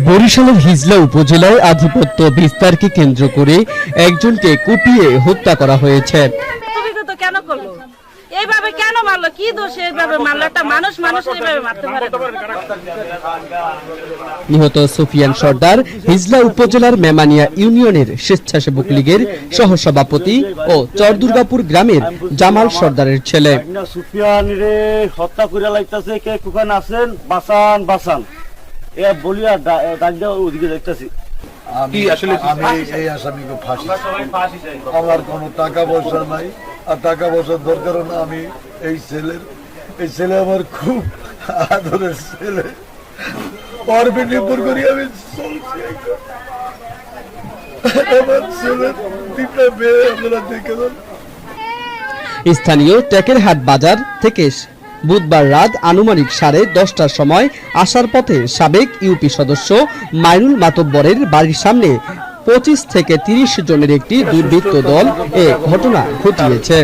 বরিশালের হিজলা উপজেলায় আধিপত্য বিস্তারকে কেন্দ্র করে একজনকে কুপিয়ে হত্যা করা হয়েছে। কেন করলো এইভাবে, কেন মারলো, কি দোষে এইভাবে মারলো? একটা মানুষ এইভাবে মারতে পারে? নিহত সুফিয়ান সর্দার হিজলা উপজেলার মেমানিয়া ইউনিয়নের স্বেচ্ছাসেবক লীগের সহসভাপতি ও চরদুর্গাপুর গ্রামের জামাল সর্দারের ছেলে। সুফিয়ানরে হত্যা করে লাইতাছে, কে কুকান আছেন, বাঁচান বাঁচান এ বলিয়া ডাক দেওয়া ওদিকে দেখতেছি। আমি এই আসামিকে ফাঁসি, আমার কোনো টাকা পয়সা নাই, আর টাকা পয়সার দরকারও না। আমি এই ছেলে আমার খুব আদরের ছেলে, পর্বে নির্ভর করি আমি চলছি। আমার ছেলের তিনটা মেয়ে আপনারা দেখে দেন। স্থানীয় টেকেরহাট বাজার থেকে বুধবার রাত আনুমানিক 10:30টার সময় আসার পথে সাবেক ইউপি সদস্য মাইনুল মাতব্বরের বাড়ির সামনে 25 থেকে 30 জনের একটি দুর্বৃত্ত দল এ ঘটনা ঘটিয়েছে।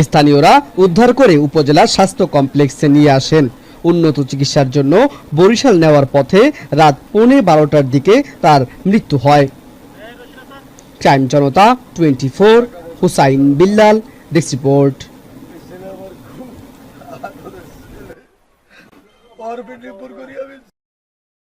স্থানীয়রা উদ্ধার করে উপজেলা স্বাস্থ্য কমপ্লেক্সে নিয়ে আসেন। উন্নত চিকিৎসার জন্য বরিশাল নেওয়ার পথে রাত 12:15টার দিকে তার মৃত্যু হয়। ক্রাইম জনতা 24, হুসাইন বিল্লাল, ডেস্ক রিপোর্ট।